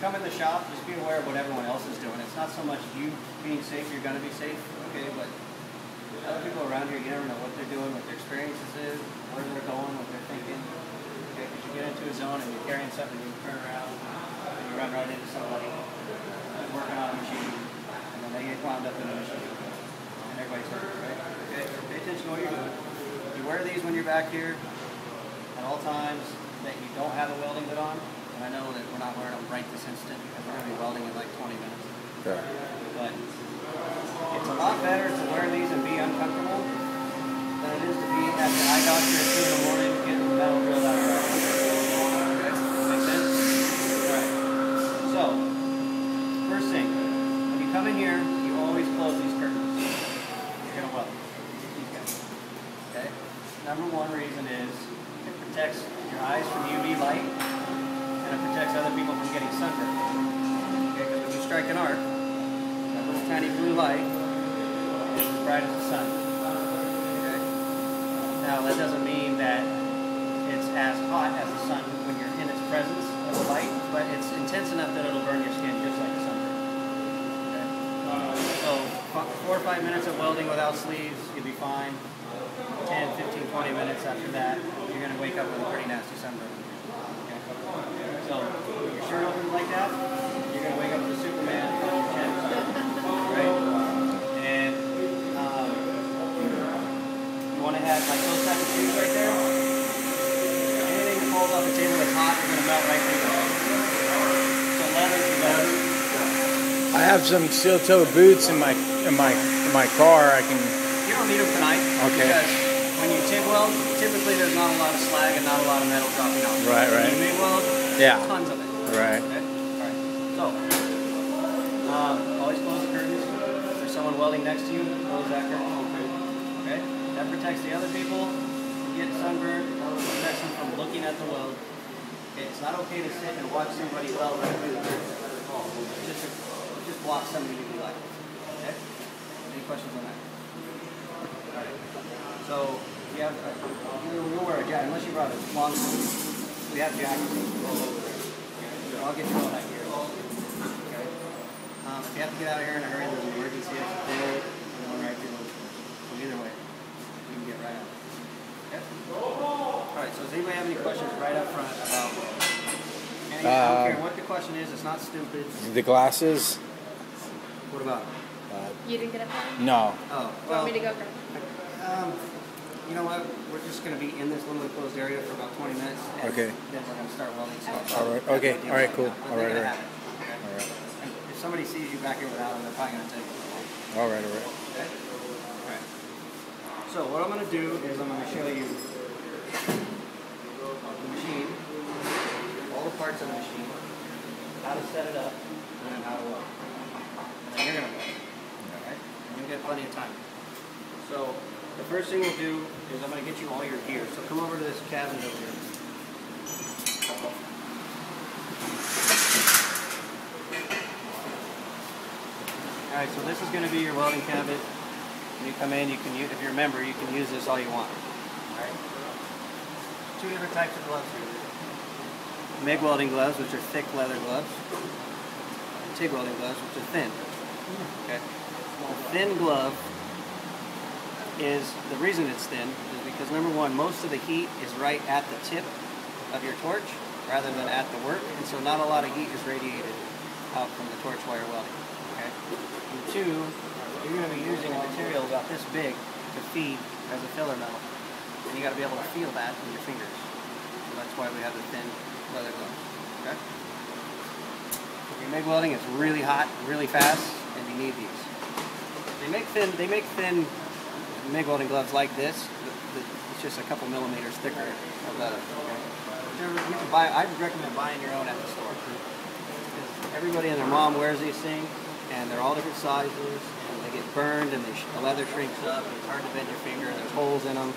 come in the shop, just be aware of what everyone else is doing. It's not so much you being safe, you're going to be safe, okay, but other people around here, you never know what they're doing, what their experiences is, where they're going, what they're thinking. Okay, because you get into a zone and you're carrying something, you turn around, and you run right into somebody who's working on a machine, and then they get wound up in a machine, and everybody's hurt, right? Okay, so pay attention to what you're doing. You wear these when you're back here at all times that you don't have a welding hood on. And I know that we're not wearing them right this instant because we're going to be welding in like 20 minutes. Okay. But it's a lot better to wear these and be uncomfortable than it is to be at the eye doctor at 2 in the morning getting the metal drilled out of your eye. Okay? Make sense? Alright. So, first thing, when you come in here, you always close these curtains. You're going to weld these guys. Okay? Number one reason is it protects your eyes from UV light. It protects other people from getting sunburned. Okay, because when you strike an arc, that little tiny blue light is as bright as the sun. Okay? Now that doesn't mean that it's as hot as the sun when you're in its presence of the light, but it's intense enough that it'll burn your skin just like a sunburn. Okay? So 4 or 5 minutes of welding without sleeves, you'll be fine. 10, 15, 20 minutes after that, you're going to wake up with a pretty nasty sunburn. So, with your shirt open like that, you're going to wake up with a Superman on your chest. Right? And you want to have like those type of shoes right there. Anything that falls off the table that's hot, you're going to melt right through there. So leather's the best. I have some steel-toe boots in my car. I can. You don't need them tonight. Okay. Because when you TIG weld, typically there's not a lot of slag and not a lot of metal dropping out. Right. When you MIG weld, yeah. tons of it. Right. Okay? Alright. So, always close the curtains. If there's someone welding next to you, close that curtain. Okay? That protects the other people from getting sunburned. Protects them from looking at the weld. Okay? It's not okay to sit and watch somebody weld right through the curtain. It just blocks some of the UV light. Okay? Any questions on that? Alright. So, you have, you'll wear a jacket, unless you brought a long sleeve. We have jackets all over there. So I'll get you all that gear. Okay? If you have to get out of here in a hurry, there's an emergency exit there, and one right through. So either way, you can get right out. Okay? Alright, so does anybody have any questions right up front about I don't care what the question is, it's not stupid. The glasses? What about You didn't get up there? No. Oh, Want me to go first? you know what? We're just going to be in this little enclosed area for about 20 minutes. And Okay. then we're going to start welding stuff. All right. Okay. All right. Cool. All right. All right. All right. If somebody sees you back here without them, they're probably going to take it. All right. All right. Okay? All right. So what I'm going to do is I'm going to show you the machine, all the parts of the machine, how to set it up, and then how to weld. And then you're going to weld. All right? And you'll get plenty of time. So the first thing we'll do is I'm going to get you all your gear. So come over to this cabinet over here. Alright, so this is going to be your welding cabinet. When you come in, you can use, if you're a member, you can use this all you want. Alright? Two different types of gloves here. MIG welding gloves, which are thick leather gloves. TIG welding gloves, which are thin. Okay? The thin glove is, the reason it's thin is because number one, most of the heat is right at the tip of your torch rather than at the work, and so not a lot of heat is radiated out from the torch while you're welding. Okay? And two, you're going to be using a material about this big to feed as a filler metal, and you got to be able to feel that with your fingers. So that's why we have the thin leather gloves. Okay? If you're MIG welding, it's really hot, really fast, and you need these. They make thin MIG welding gloves like this. It's just a couple millimeters thicker of leather. Okay? You can buy. I would recommend buying your own at the store. Because everybody and their mom wears these things, and they're all different sizes, and they get burned, and the leather shrinks up, and it's hard to bend your finger, and there's holes in them.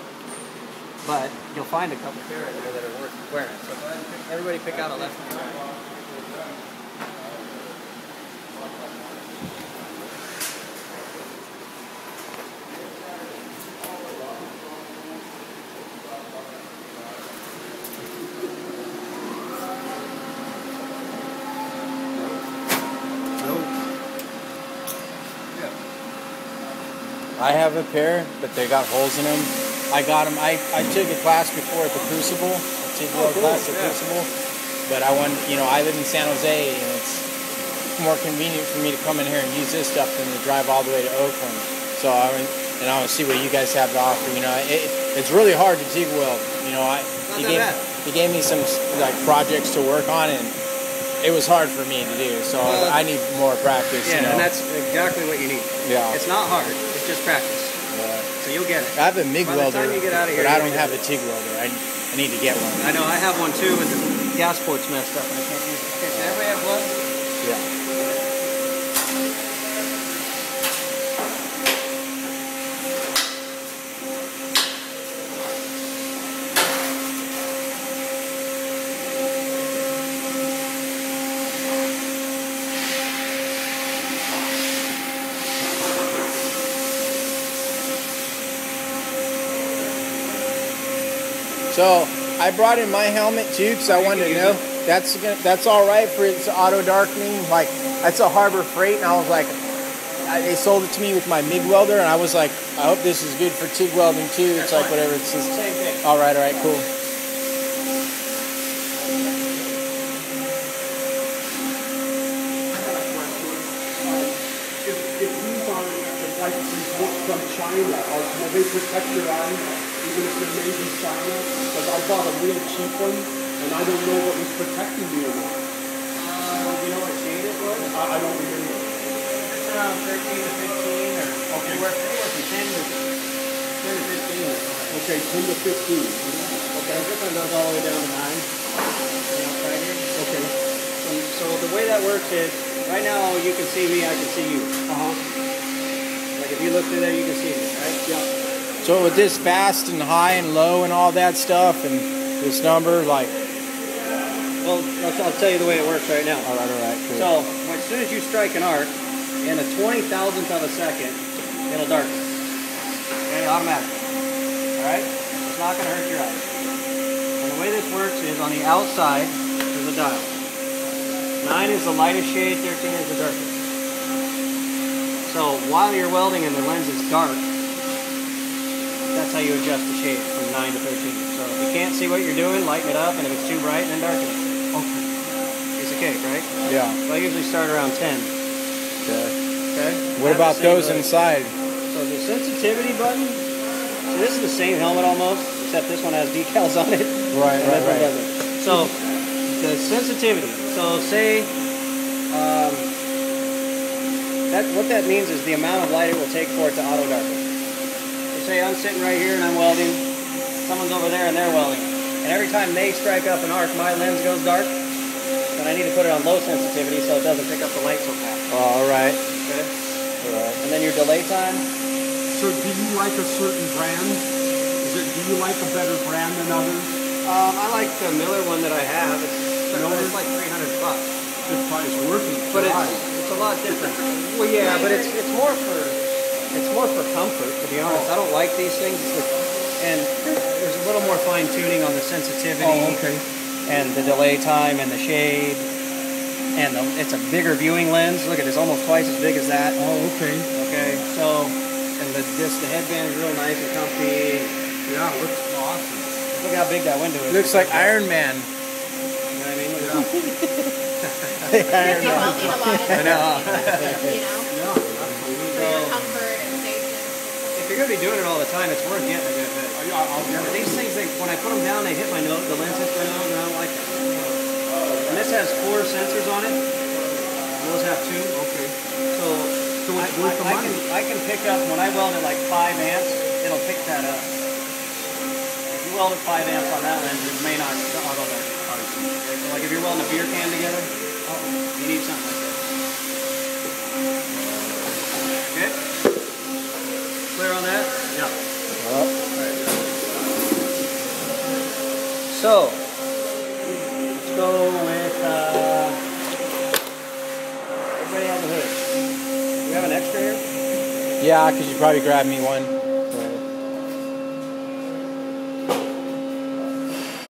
But you'll find a couple pair in there that are worth wearing. So go ahead and everybody pick out a left and right. I have a pair, but they got holes in them. I got them. I took a class before at the Crucible, a TIG weld class at Crucible. But I want, I live in San Jose, and it's more convenient for me to come in here and use this stuff than to drive all the way to Oakland. So I want to see what you guys have to offer. It's really hard to TIG weld. He gave me some projects to work on, and it was hard for me to do. So I need more practice. Yeah, and that's exactly what you need. Yeah. It's not hard. It's just practice. Yeah. So you'll get it. I have a MIG welder, but I don't have a TIG welder. I need to get one. I know. I have one too, but the gas port's messed up, and I can't use it. Okay, so everybody have gloves? Yeah. So I brought in my helmet too because I wanted to know that's all right for its auto darkening. Like that's a Harbor Freight, and I was like, they sold it to me with my MIG welder, and I was like, I hope this is good for TIG welding too. It's like whatever it says. Same thing. All right, cool. If these are like from China, will they protect your eyes even if they're made in China? Because I bought a real cheap one, and I don't know what was protecting me or not. You know what shade it was? I don't remember. It's around 13 to 15, or anywhere from 10 to 15. Okay, 10 to 15. Okay, this one goes all the way down to 9. Right here. Okay. So the way that works is, right now you can see me, I can see you. Like if you look through there, you can see me, right? Yeah. So with this fast and high and low and all that stuff, and this number, like. Well, I'll tell you the way it works right now. All right, cool. So as soon as you strike an arc, in a 20,000th of a second, it'll darken. Okay, automatic. All right, it's not going to hurt your eyes. And the way this works is on the outside, there's a dial. 9 is the lightest shade, 13 is the darkest. So while you're welding and the lens is dark, that's how you adjust the shade from 9 to 13. So if you can't see what you're doing, lighten it up, and if it's too bright, then darken it. Okay. Piece of cake, right? Yeah. So I usually start around 10. Okay? What about those inside? So the sensitivity button, so this is the same helmet almost, except this one has decals on it. Right. Doesn't. So the sensitivity, so say, what that means is the amount of light it will take for it to auto darken. So say I'm sitting right here and I'm welding, someone's over there and they're welding, and every time they strike up an arc, my lens goes dark, then I need to put it on low sensitivity so it doesn't pick up the light so fast. All right. Okay? And then your delay time. So do you like a certain brand? Do you like a better brand than others? I like the Miller one that I have. It's like $300. It's probably working. But it's a lot different. Well, yeah, but it's more for comfort, to be honest. I don't like these things, and there's a little more fine tuning on the sensitivity. Oh, okay. And the delay time and the shade, and it's a bigger viewing lens. Look at it, it's almost twice as big as that. Oh, okay. Okay, so the headband is real nice and comfy. Yeah, it looks awesome. Look how big that window is. Looks like Iron Man. You know what I mean? Look at If you're welding a lot of I know. Yeah, absolutely. for your comfort and safety. If you're going to be doing it all the time, it's worth getting a good fit. I'll get it. These things, when I put them down, they hit my nose, the lens hits my nose, and I don't like that. And this has 4 sensors on it. Those have 2. Okay. So it's worth the money. I can pick up, when I weld at like 5 amps, it'll pick that up. If you weld at 5 amps on that lens, it may not auto that. So like if you're welding a beer can together, you need something like that. Okay? Clear on that? Yeah. So, let's go with, everybody has a hood. Do we have an extra here? Yeah, because you probably grabbed me one.